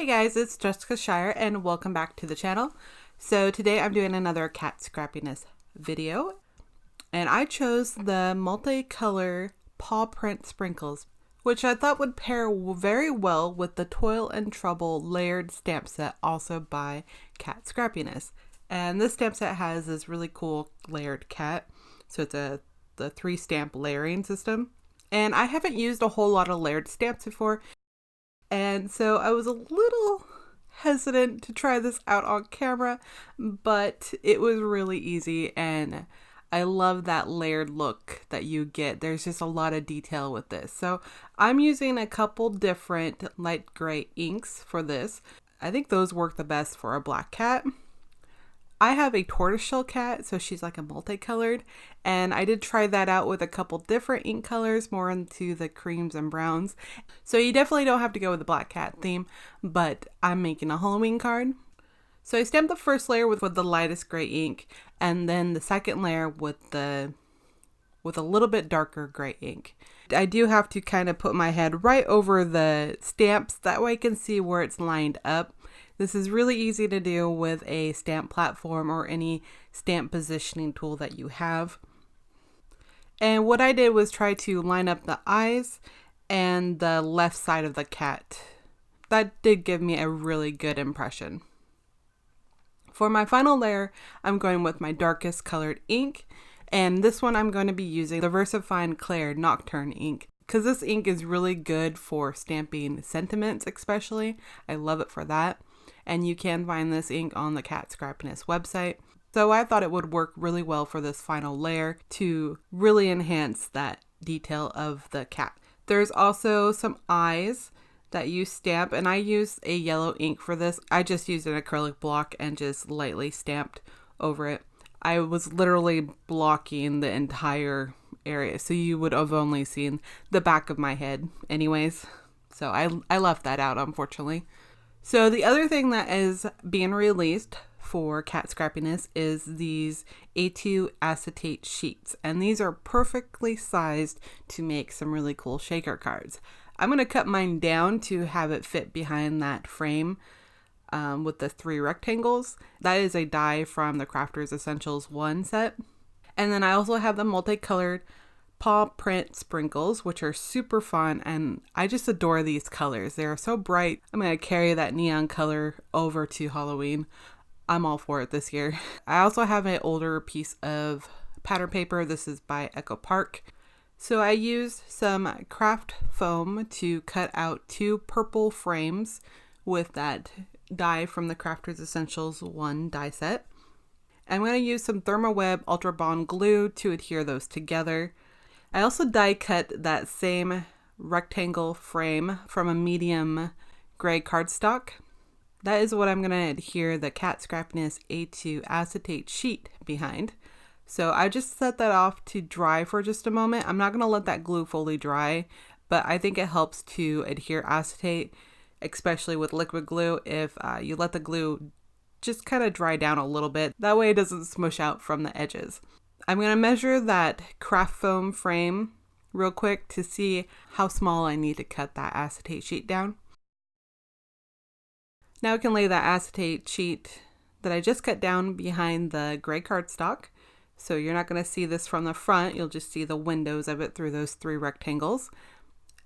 Hey guys, it's Jessica Shier and welcome back to the channel. So today I'm doing another cat scrappiness video and I chose the multicolor paw print sprinkles, which I thought would pair very well with the Toil and Trouble layered stamp set, also by Cat Scrappiness. And this stamp set has this really cool layered cat, so it's the 3 stamp layering system. And I haven't used a whole lot of layered stamps before, and so I was a little hesitant to try this out on camera, but it was really easy and I love that layered look that you get. There's just a lot of detail with this. So I'm using a couple different light gray inks for this. I think those work the best for a black cat. I have a tortoiseshell cat, so she's like a multicolored, and I did try that out with a couple different ink colors, more into the creams and browns. So you definitely don't have to go with the black cat theme, but I'm making a Halloween card. So I stamped the first layer with the lightest gray ink, and then the second layer with a little bit darker gray ink. I do have to kind of put my head right over the stamps, that way I can see where it's lined up. This is really easy to do with a stamp platform or any stamp positioning tool that you have. And what I did was try to line up the eyes and the left side of the cat. That did give me a really good impression. For my final layer, I'm going with my darkest colored ink. And this one I'm going to be using the VersaFine Clair Nocturne ink, because this ink is really good for stamping sentiments especially. I love it for that. And you can find this ink on the Cat Scrappiness website. So I thought it would work really well for this final layer to really enhance that detail of the cat. There's also some eyes that you stamp, and I used a yellow ink for this. I just used an acrylic block and just lightly stamped over it. I was literally blocking the entire area, so you would have only seen the back of my head anyways. So I left that out, unfortunately. So the other thing that is being released for Cat Scrappiness is these A2 acetate sheets, and these are perfectly sized to make some really cool shaker cards. I'm going to cut mine down to have it fit behind that frame with the 3 rectangles. That is a die from the Crafters Essentials 1 set. And then I also have the multicolored paw print sprinkles, which are super fun, and I just adore these colors. They are so bright. I'm going to carry that neon color over to Halloween. I'm all for it this year. I also have an older piece of pattern paper. This is by Echo Park. So I used some craft foam to cut out 2 purple frames with that die from the Crafters Essentials 1 die set. I'm going to use some Thermoweb Ultra Bond glue to adhere those together. I also die cut that same rectangle frame from a medium gray cardstock. That is what I'm going to adhere the Cat Scrappiness A2 acetate sheet behind. So I just set that off to dry for just a moment. I'm not going to let that glue fully dry, but I think it helps to adhere acetate, especially with liquid glue, if you let the glue just kind of dry down a little bit. That way it doesn't smush out from the edges. I'm going to measure that craft foam frame real quick to see how small I need to cut that acetate sheet down. Now I can lay that acetate sheet that I just cut down behind the gray cardstock. So you're not going to see this from the front, you'll just see the windows of it through those 3 rectangles.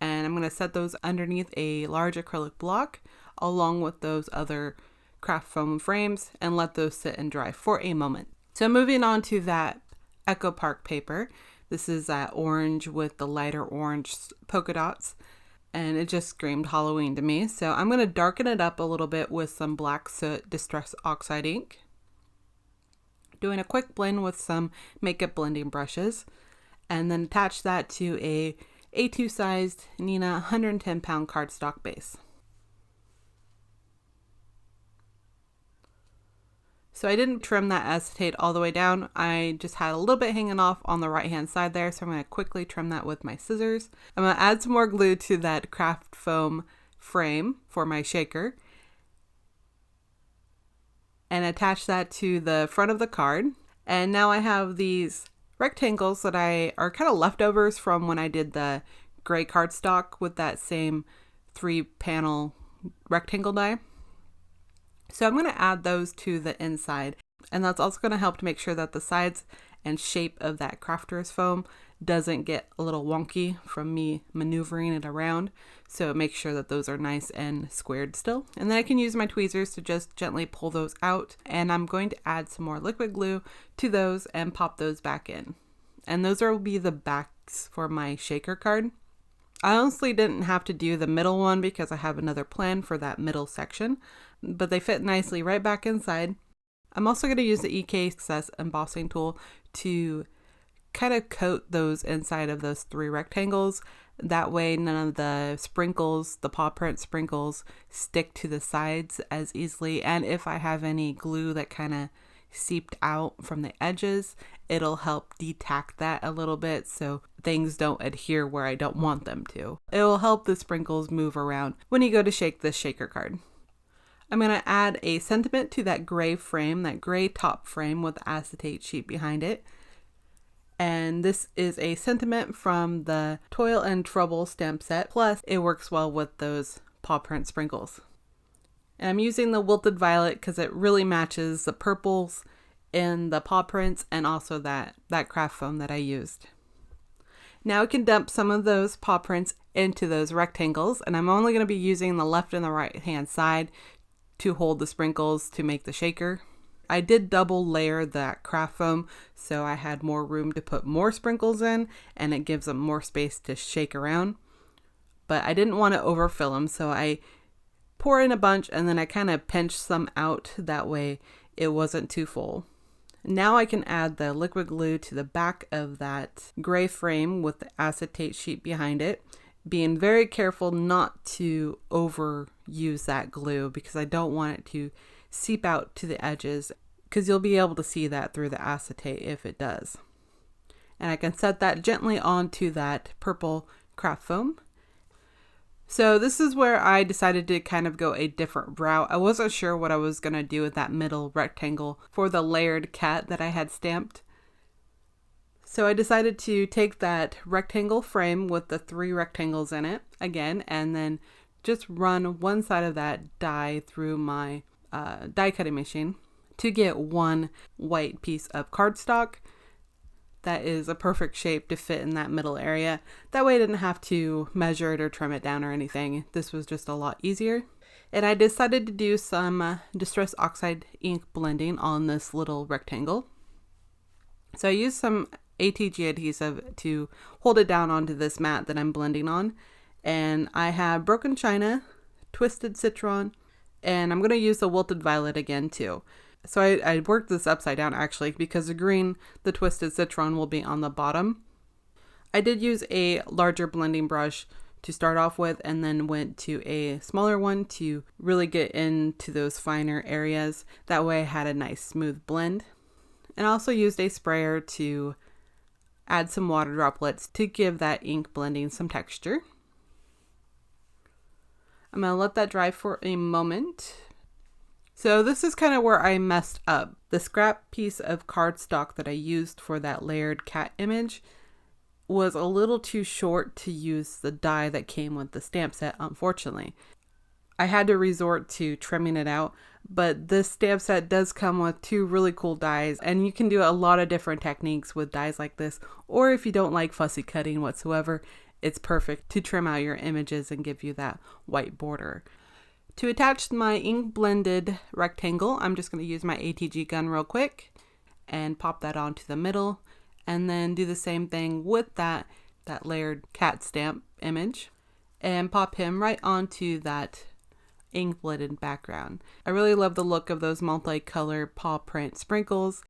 And I'm going to set those underneath a large acrylic block along with those other craft foam frames and let those sit and dry for a moment. So moving on to that Echo Park paper. This is that orange with the lighter orange polka dots, and it just screamed Halloween to me. So I'm going to darken it up a little bit with some black soot distress oxide ink. Doing a quick blend with some makeup blending brushes, and then attach that to a A2 sized Nina 110 pound cardstock base. So I didn't trim that acetate all the way down. I just had a little bit hanging off on the right hand side there. So I'm going to quickly trim that with my scissors. I'm going to add some more glue to that craft foam frame for my shaker and attach that to the front of the card. And now I have these rectangles that are kind of leftovers from when I did the gray cardstock with that same 3 panel rectangle die. So I'm going to add those to the inside, and that's also going to help to make sure that the sides and shape of that crafter's foam doesn't get a little wonky from me maneuvering it around. So make sure that those are nice and squared still. And then I can use my tweezers to just gently pull those out, and I'm going to add some more liquid glue to those and pop those back in. And those will be the backs for my shaker card. I honestly didn't have to do the middle one because I have another plan for that middle section, but they fit nicely right back inside. I'm also going to use the EK Success embossing tool to kind of coat those inside of those 3 rectangles. That way none of the sprinkles, the paw print sprinkles, stick to the sides as easily. And if I have any glue that kind of seeped out from the edges, it'll help detact that a little bit so things don't adhere where I don't want them to. It will help the sprinkles move around when you go to shake this shaker card. I'm going to add a sentiment to that gray frame, that gray top frame with the acetate sheet behind it. And this is a sentiment from the Toil and Trouble stamp set, plus it works well with those paw print sprinkles. And I'm using the Wilted Violet because it really matches the purples in the paw prints and also that craft foam that I used. Now I can dump some of those paw prints into those rectangles, and I'm only going to be using the left and the right hand side to hold the sprinkles to make the shaker. I did double layer that craft foam so I had more room to put more sprinkles in, and it gives them more space to shake around. But I didn't want to overfill them, so I pour in a bunch and then I kind of pinch some out, that way it wasn't too full. Now I can add the liquid glue to the back of that gray frame with the acetate sheet behind it, being very careful not to overuse that glue because I don't want it to seep out to the edges, because you'll be able to see that through the acetate if it does. And I can set that gently onto that purple craft foam. So this is where I decided to kind of go a different route. I wasn't sure what I was going to do with that middle rectangle for the layered cat that I had stamped. So I decided to take that rectangle frame with the 3 rectangles in it again, and then just run one side of that die through my die cutting machine to get one white piece of cardstock that is a perfect shape to fit in that middle area. That way I didn't have to measure it or trim it down or anything. This was just a lot easier. And I decided to do some Distress Oxide ink blending on this little rectangle. So I used some ATG adhesive to hold it down onto this mat that I'm blending on. And I have Broken China, Twisted Citron, and I'm going to use the Wilted Violet again too. So I worked this upside down actually because the green, the Twisted Citron, will be on the bottom. I did use a larger blending brush to start off with and then went to a smaller one to really get into those finer areas. That way I had a nice smooth blend. And I also used a sprayer to add some water droplets to give that ink blending some texture. I'm going to let that dry for a moment. So this is kind of where I messed up. The scrap piece of cardstock that I used for that layered cat image was a little too short to use the die that came with the stamp set, unfortunately. I had to resort to trimming it out, but this stamp set does come with 2 really cool dies, and you can do a lot of different techniques with dies like this, or if you don't like fussy cutting whatsoever, it's perfect to trim out your images and give you that white border. To attach my ink blended rectangle, I'm just going to use my ATG gun real quick and pop that onto the middle, and then do the same thing with that layered cat stamp image and pop him right onto that ink blended background. I really love the look of those multicolored paw print sprinkles.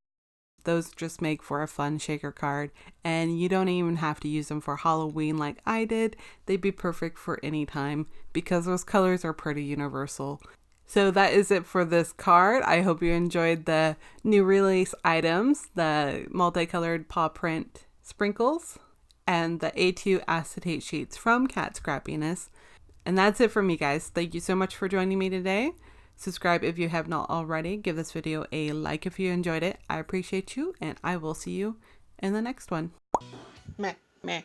Those just make for a fun shaker card, and you don't even have to use them for Halloween like I did. They'd be perfect for any time because those colors are pretty universal. So that is it for this card. I hope you enjoyed the new release items, the multicolored paw print sprinkles and the A2 acetate sheets from Cat Scrappiness. And that's it for me, guys. Thank you so much for joining me today. Subscribe if you have not already. Give this video a like if you enjoyed it. I appreciate you, and I will see you in the next one. Meh, meh.